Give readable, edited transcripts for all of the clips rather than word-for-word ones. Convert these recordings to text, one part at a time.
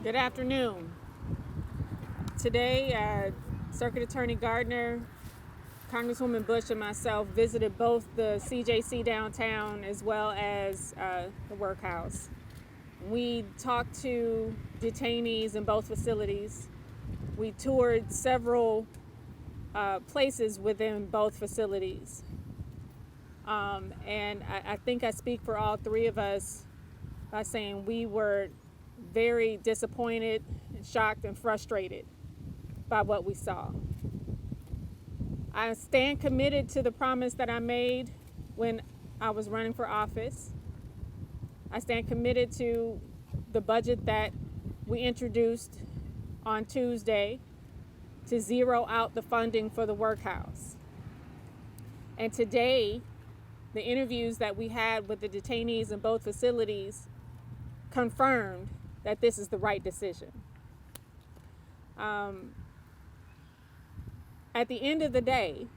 Good afternoon. Today, Circuit Attorney Gardner, Congresswoman Bush, and myself visited both the CJC downtown as well as the Workhouse. We talked to detainees in both facilities. We toured several places within both facilities. And I think I speak for all three of us by saying we were very disappointed, shocked, and frustrated by what we saw. I stand committed to the promise that I made when I was running for office. I stand committed to the budget that we introduced on Tuesday to zero out the funding for the workhouse. And today, the interviews that we had with the detainees in both facilities confirmed that this is the right decision. At the end of the day,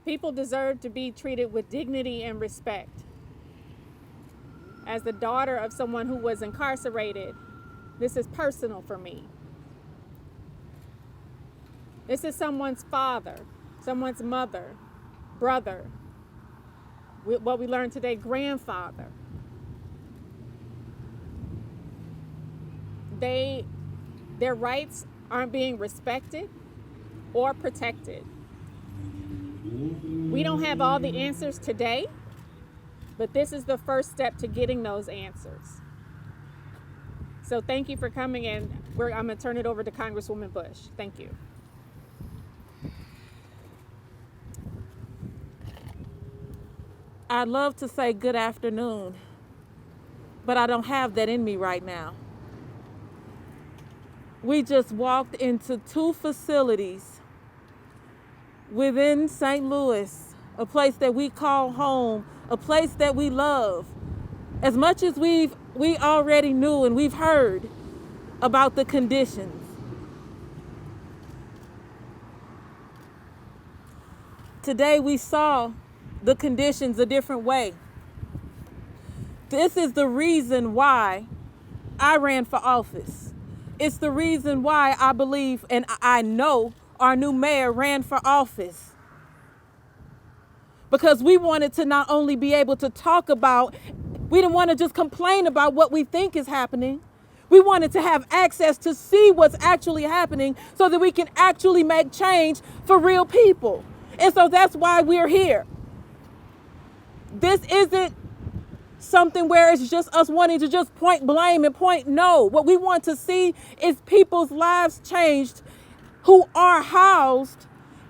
people deserve to be treated with dignity and respect. As the daughter of someone who was incarcerated, this is personal for me. This is someone's father, someone's mother, brother, what we learned today, grandfather. Their rights aren't being respected or protected. We don't have all the answers today, but this is the first step to getting those answers. So thank you for coming, and I'm going to turn it over to Congresswoman Bush. Thank you. I'd love to say good afternoon, but I don't have that in me right now. We just walked into two facilities within St. Louis, a place that we call home, a place that we love. As much as we already knew and we've heard about the conditions. Today we saw the conditions a different way. This is the reason why I ran for office. It's the reason why I believe and I know our new mayor ran for office. Because we wanted to not only be able to talk about, we didn't want to just complain about what we think is happening. We wanted to have access to see what's actually happening so that we can actually make change for real people. And so that's why we're here. This isn't something where it's just us wanting to just point blame and point no. What we want to see is people's lives changed who are housed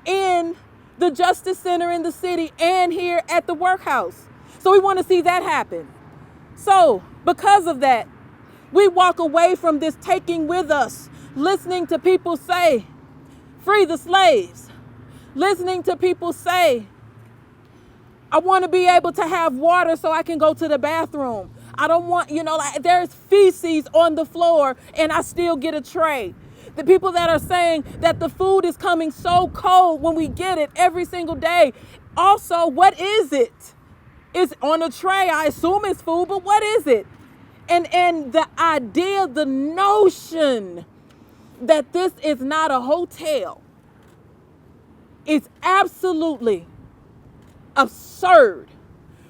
in the Justice Center in the city and here at the workhouse. So we want to see that happen. So because of that, we walk away from this taking with us, listening to people say, free the slaves, listening to people say, I want to be able to have water so I can go to the bathroom. I don't want, like there's feces on the floor and I still get a tray. The people that are saying that the food is coming so cold when we get it every single day. Also, what is it? It's on a tray. I assume it's food, but what is it? And the idea, the notion that this is not a hotel is absolutely absurd.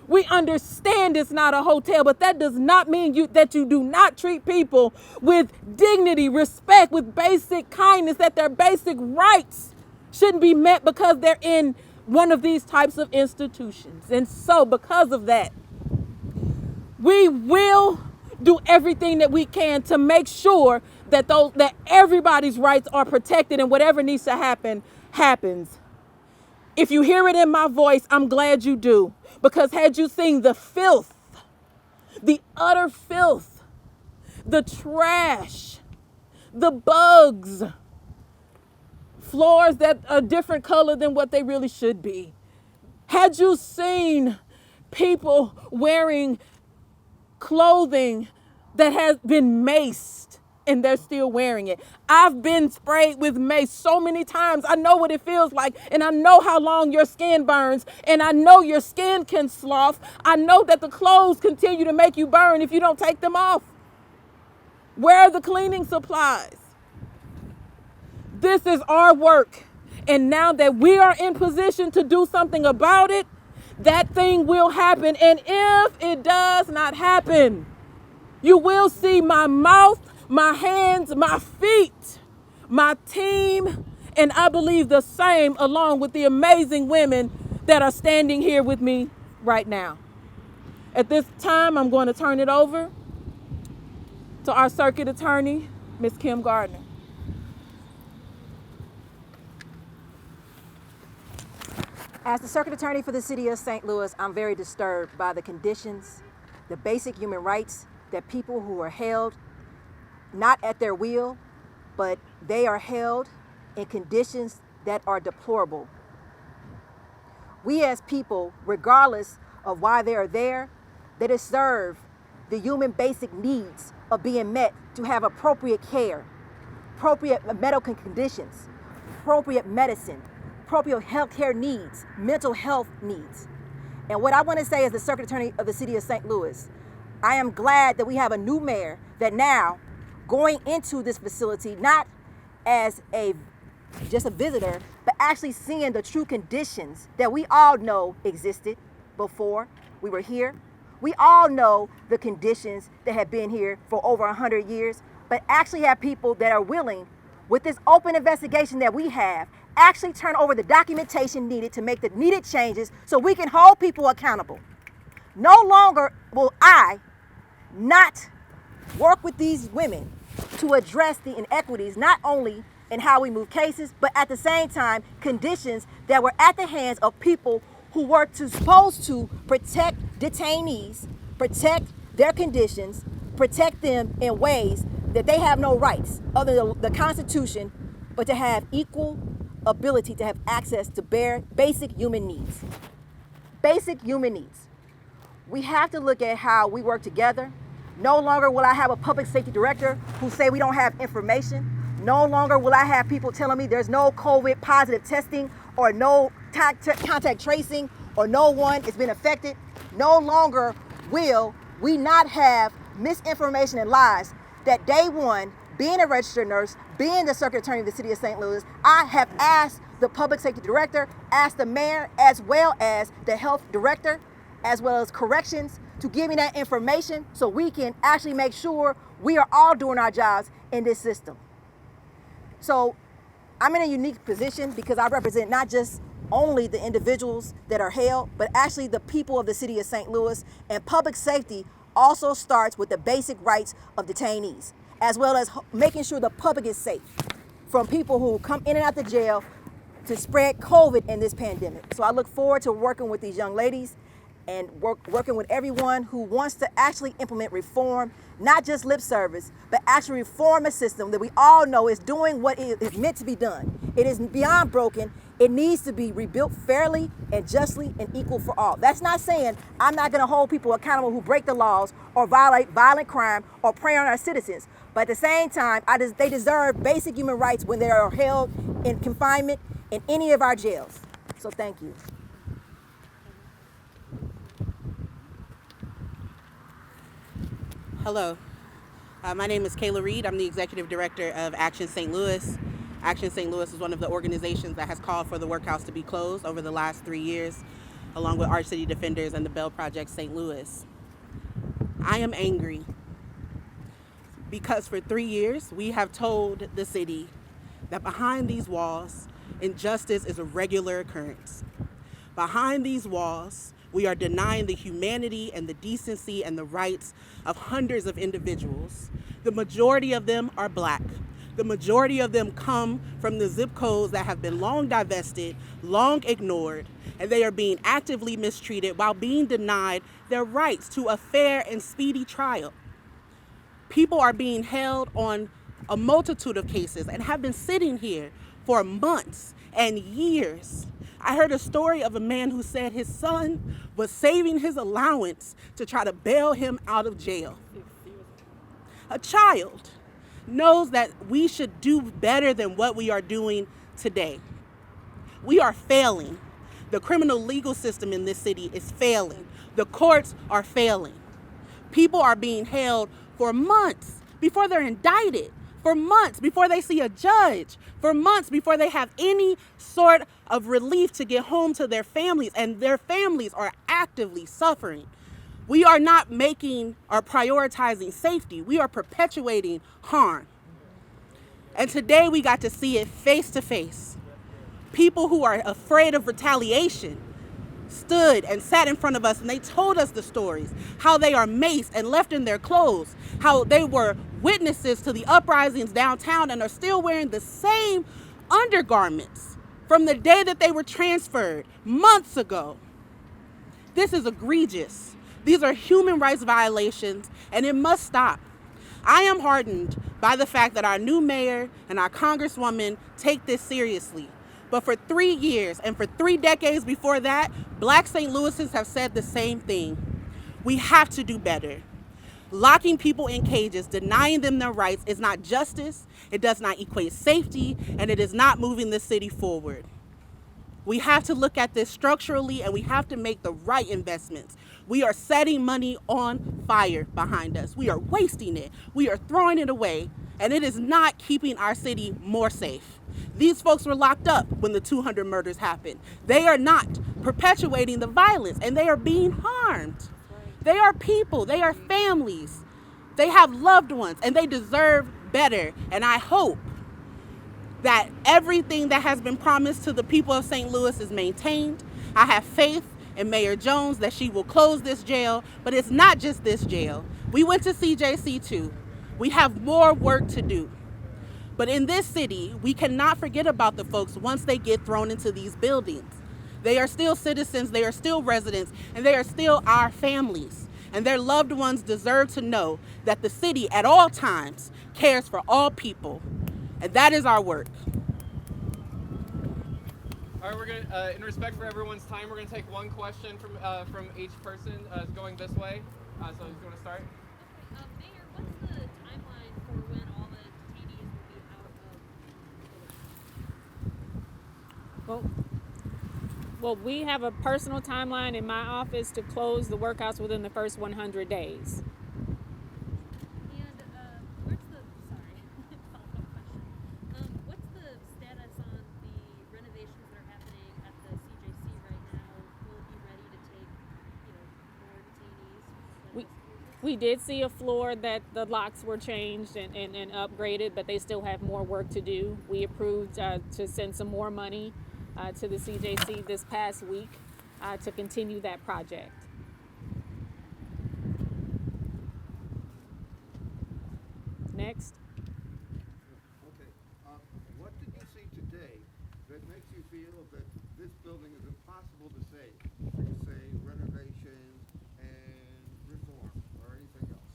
We understand it's not a hotel, but that does not mean that you do not treat people with dignity, respect, with basic kindness, that their basic rights shouldn't be met because they're in one of these types of institutions. And so because of that, we will do everything that we can to make sure that that everybody's rights are protected and whatever needs to happen, happens. If you hear it in my voice, I'm glad you do. Because had you seen the filth, the utter filth, the trash, the bugs, floors that are different color than what they really should be. Had you seen people wearing clothing that has been maced and they're still wearing it. I've been sprayed with mace so many times. I know what it feels like, and I know how long your skin burns, and I know your skin can slough. I know that the clothes continue to make you burn if you don't take them off. Where are the cleaning supplies? This is our work. And now that we are in position to do something about it, that thing will happen. And if it does not happen, you will see my mouth, my hands, my feet, my team, and I believe the same along with the amazing women that are standing here with me right now. At this time, I'm going to turn it over to our circuit attorney, Ms. Kim Gardner. As the circuit attorney for the city of St. Louis, I'm very disturbed by the conditions, the basic human rights that people who are held not at their will, but they are held in conditions that are deplorable. We as people, regardless of why they are there, they deserve the human basic needs of being met to have appropriate care, appropriate medical conditions, appropriate medicine, appropriate health care needs, mental health needs. And what I want to say as the circuit attorney of the city of St. Louis, I am glad that we have a new mayor that now going into this facility, not as just a visitor, but actually seeing the true conditions that we all know existed before we were here. We all know the conditions that have been here for over 100 years, but actually have people that are willing, with this open investigation that we have, actually turn over the documentation needed to make the needed changes so we can hold people accountable. No longer will I not work with these women to address the inequities, not only in how we move cases, but at the same time, conditions that were at the hands of people who were supposed to protect detainees, protect their conditions, protect them in ways that they have no rights other than the Constitution, but to have equal ability to have access to basic human needs. Basic human needs. We have to look at how we work together. No longer will I have a public safety director who say we don't have information. No longer will I have people telling me there's no COVID positive testing or no contact tracing or no one has been affected. No longer will we not have misinformation and lies that day one, being a registered nurse, being the circuit attorney of the city of St. Louis, I have asked the public safety director, asked the mayor, as well as the health director, as well as corrections, to give me that information so we can actually make sure we are all doing our jobs in this system. So I'm in a unique position because I represent not just only the individuals that are held, but actually the people of the city of St. Louis. And public safety also starts with the basic rights of detainees, as well as making sure the public is safe from people who come in and out the jail to spread COVID in this pandemic. So I look forward to working with these young ladies and working with everyone who wants to actually implement reform, not just lip service, but actually reform a system that we all know is doing what it is meant to be done. It is beyond broken. It needs to be rebuilt fairly and justly and equal for all. That's not saying I'm not going to hold people accountable who break the laws or violate violent crime or prey on our citizens. But at the same time, they deserve basic human rights when they are held in confinement in any of our jails. So thank you. Hello, my name is Kayla Reed. I'm the Executive Director of Action St. Louis. Action St. Louis is one of the organizations that has called for the Workhouse to be closed over the last 3 years, along with Arch City Defenders and the Bell Project St. Louis. I am angry because for 3 years we have told the city that behind these walls, injustice is a regular occurrence. Behind these walls, we are denying the humanity and the decency and the rights of hundreds of individuals. The majority of them are Black. The majority of them come from the zip codes that have been long divested, long ignored, and they are being actively mistreated while being denied their rights to a fair and speedy trial. People are being held on a multitude of cases and have been sitting here for months and years. I heard a story of a man who said his son was saving his allowance to try to bail him out of jail. A child knows that we should do better than what we are doing today. We are failing. The criminal legal system in this city is failing. The courts are failing. People are being held for months before they're indicted, for months before they see a judge, for months before they have any sort of relief to get home to their families, and their families are actively suffering. We are not making or prioritizing safety. We are perpetuating harm. And today we got to see it face to face. People who are afraid of retaliation stood and sat in front of us, and they told us the stories, how they are maced and left in their clothes, how they were witnesses to the uprisings downtown and are still wearing the same undergarments from the day that they were transferred months ago. This is egregious. These are human rights violations, and it must stop. I am heartened by the fact that our new mayor and our congresswoman take this seriously. But for 3 years and for 3 decades before that, Black St. Louisans have said the same thing. We have to do better. Locking people in cages, denying them their rights is not justice, it does not equate safety, and it is not moving the city forward. We have to look at this structurally, and we have to make the right investments. We are setting money on fire behind us. We are wasting it. We are throwing it away, and it is not keeping our city more safe. These folks were locked up when the 200 murders happened. They are not perpetuating the violence, and they are being harmed. They are people. They are families. They have loved ones, and they deserve better. And I hope that everything that has been promised to the people of St. Louis is maintained. I have faith in Mayor Jones that she will close this jail, but it's not just this jail. We went to CJC too. We have more work to do. But in this city, we cannot forget about the folks once they get thrown into these buildings. They are still citizens, they are still residents, and they are still our families. And their loved ones deserve to know that the city at all times cares for all people. And that is our work. All right, we're gonna, in respect for everyone's time, we're gonna take one question from each person going this way. So who's going to start? Mayor, what's the timeline for when all the detainees will be out of? Well, we have a personal timeline in my office to close the workhouse within the first 100 days. And where's the follow-up question? What's the status on the renovations that are happening at the CJC right now? Will it be ready to take, more detainees? We did see a floor that the locks were changed and upgraded, but they still have more work to do. We approved to send some more money to the CJC this past week to continue that project. Next. Okay. What did you see today that makes you feel that this building is impossible to save? Say renovation and reform or anything else?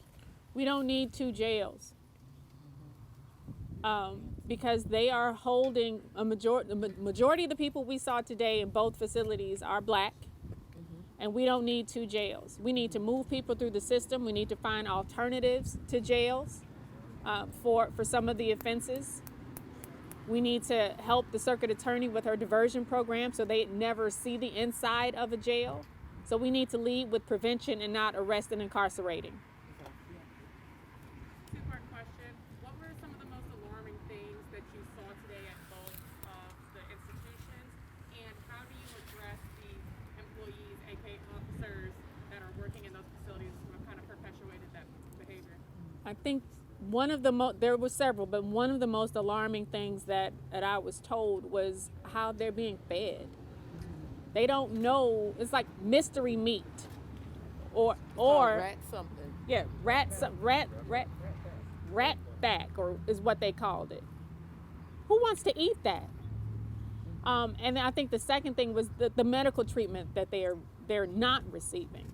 We don't need 2 jails. Because they are holding the majority of the people we saw today in both facilities are Black, and we don't need 2 jails. We need to move people through the system. We need to find alternatives to jails for some of the offenses. We need to help the circuit attorney with her diversion program so they never see the inside of a jail. So we need to lead with prevention and not arrest and incarcerating. Two-part question. What were some of the most alarming things that you saw today at both of the institutions, and how do you address the employees, aka officers, that are working in those facilities who have kind of perpetuated that behavior? I think one of the there were several, but one of the most alarming things that I was told was how they're being fed. They don't know. It's like mystery meat, or rat something. Yeah, rat back, or is what they called it. Who wants to eat that? And I think the second thing was the medical treatment that they're not receiving.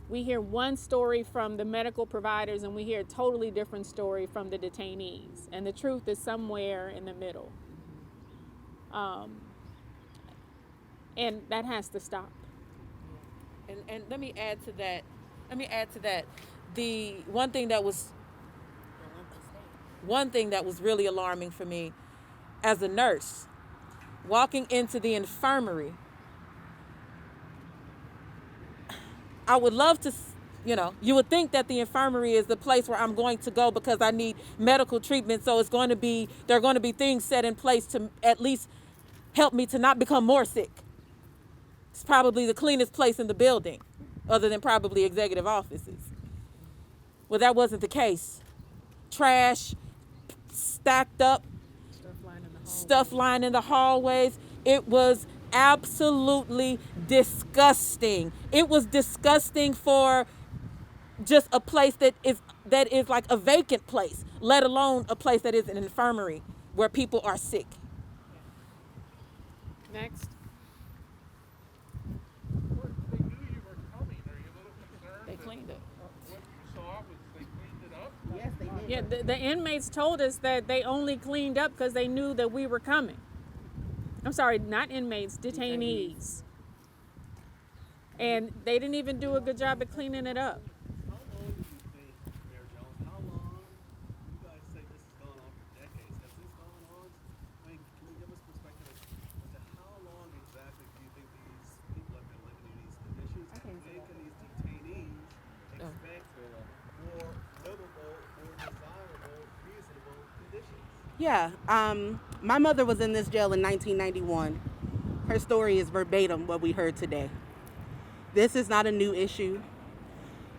We hear one story from the medical providers, and we hear a totally different story from the detainees. And the truth is somewhere in the middle. And that has to stop. And let me add to that. The one thing that was really alarming for me as a nurse, walking into the infirmary, I would love to You would think that the infirmary is the place where I'm going to go because I need medical treatment. So there are going to be things set in place to at least help me to not become more sick. It's probably the cleanest place in the building, other than probably executive offices. Well, that wasn't the case. Trash stacked up, stuff lying in the hallways. It was absolutely disgusting. It was disgusting for just a place that is like a vacant place, let alone a place that is an infirmary where people are sick. Next. They knew you were coming. Are you a little concerned? They cleaned it. What you saw was they cleaned it up? Yes, they did. Yeah, the inmates told us that they only cleaned up because they knew that we were coming. I'm sorry, not inmates, detainees. And they didn't even do a good job at cleaning it up. How long do you think, Mayor Jones, how long, you guys say this has gone on for decades, has this gone on? I mean, can you give us perspective as to how long exactly do you think these people have been living in these conditions? And when can these detainees expect more livable, more desirable, reasonable conditions? Yeah, my mother was in this jail in 1991. Her story is verbatim what we heard today. This is not a new issue,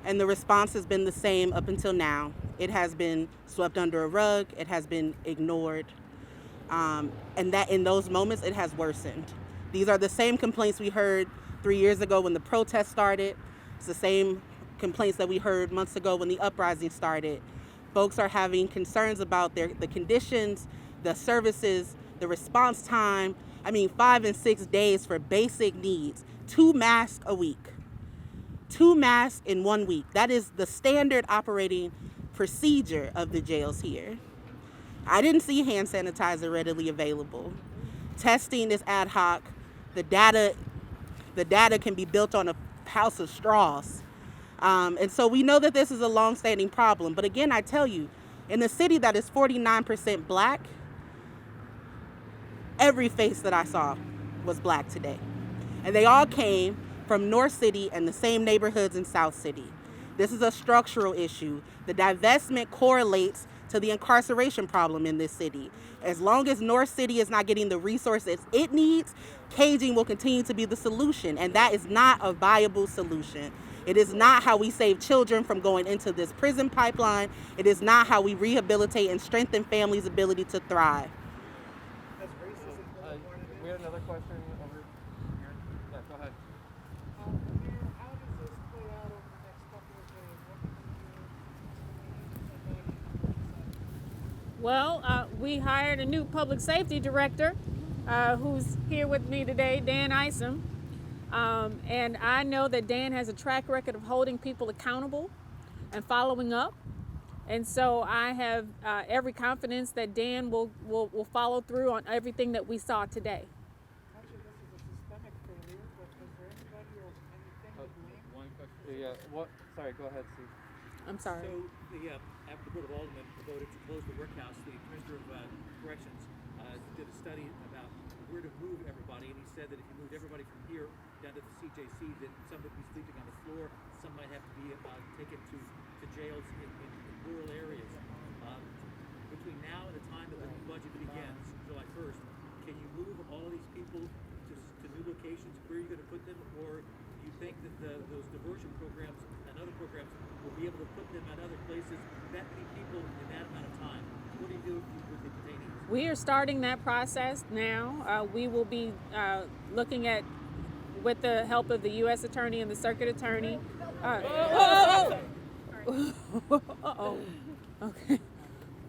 and the response has been the same up until now. It has been swept under a rug, it has been ignored, and that in those moments it has worsened. These are the same complaints we heard 3 years ago when the protest started. It's the same complaints that we heard months ago when the uprising started. Folks are having concerns about the conditions, the services, the response time. 5 and 6 days for basic needs. 2 masks a week. 2 masks in 1 week. That is the standard operating procedure of the jails here. I didn't see hand sanitizer readily available. Testing is ad hoc. The data can be built on a house of straws. And so we know that this is a long-standing problem. But again, I tell you, in a city that is 49% black, every face that I saw was black today. And they all came from North City and the same neighborhoods in South City. This is a structural issue. The divestment correlates to the incarceration problem in this city. As long as North City is not getting the resources it needs, caging will continue to be the solution, and that is not a viable solution. It is not how we save children from going into this prison pipeline. It is not how we rehabilitate and strengthen families' ability to thrive. We had another question over here. Yeah, go ahead. Mayor, how does this play out over the next couple of days? What can you do? Well, we hired a new public safety director who's here with me today, Dan Isom. And I know that Dan has a track record of holding people accountable and following up. And so I have every confidence that Dan will follow through on everything that we saw today. Actually, this is a systemic failure, but is there anybody or anything that you One question. Yeah. What? Sorry. Go ahead, Steve. I'm sorry. So, after the Board of Aldermen voted to close the workhouse, the Commissioner of Corrections did a study about where to move everybody, and he said that if you moved everybody from here down to the CJC, that some would be sleeping on the floor, some might have to be taken to jails in rural areas. Between now and the time that the budget begins, July 1st, can you move all of these people to new locations? Where are you going to put them? Or do you think that those diversion programs and other programs will be able to put them at other places, that many people in that amount of time? What do you do with the detainees? We are starting that process now. We will be looking at, with the help of the U.S. Attorney and the Circuit Attorney. Okay.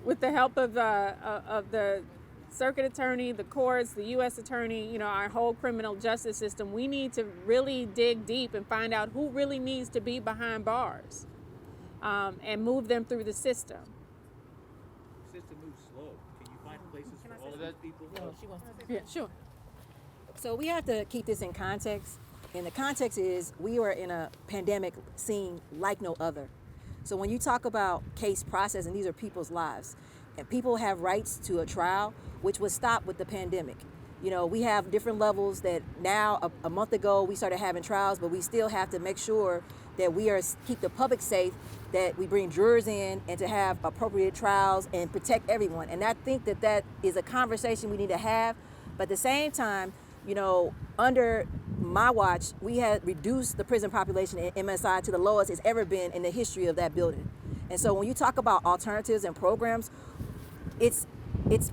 With the help of the Circuit Attorney, the courts, the U.S. Attorney, our whole criminal justice system, we need to really dig deep and find out who really needs to be behind bars and move them through the system. The system moves slow. Can you find places for all of those people? Yeah, sure. So we have to keep this in context. And the context is we are in a pandemic scene like no other. So when you talk about case processing, these are people's lives. And people have rights to a trial, which was stopped with the pandemic. We have different levels that now, a month ago, we started having trials, but we still have to make sure that we are keep the public safe, that we bring jurors in, and to have appropriate trials and protect everyone. And I think that that is a conversation we need to have. But at the same time, you know, under my watch, we had reduced the prison population in MSI to the lowest it's ever been in the history of that building. And so when you talk about alternatives and programs, it's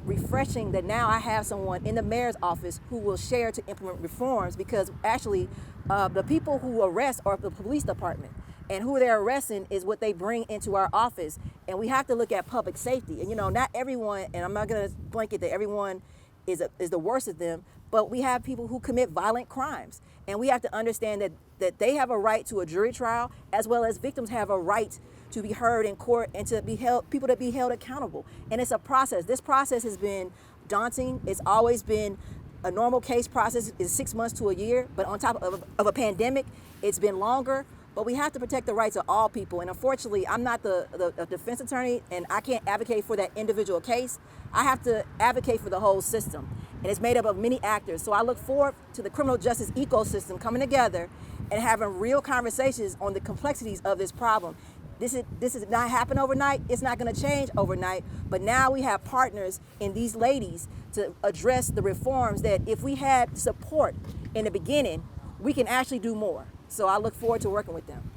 refreshing that now I have someone in the mayor's office who will share to implement reforms, because actually the people who arrest are the police department, and who they're arresting is what they bring into our office. And we have to look at public safety. And you know, not everyone, and I'm not going to blanket that everyone is the worst of them, but we have people who commit violent crimes, and we have to understand that they have a right to a jury trial, as well as victims have a right to be heard in court and to be held, people to be held accountable. And it's a process. This process has been daunting. It's always been a normal case process is 6 months to a year, but on top of a pandemic, it's been longer. But we have to protect the rights of all people. And unfortunately, I'm not the defense attorney, and I can't advocate for that individual case. I have to advocate for the whole system. And it's made up of many actors. So I look forward to the criminal justice ecosystem coming together and having real conversations on the complexities of this problem. This is not happen overnight. It's not going to change overnight. But now we have partners in these ladies to address the reforms that if we had support in the beginning, we can actually do more. So I look forward to working with them.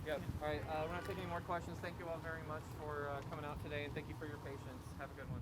Yep. All right. We're not taking any more questions. Thank you all very much for coming out today, and thank you for your patience. Have a good one.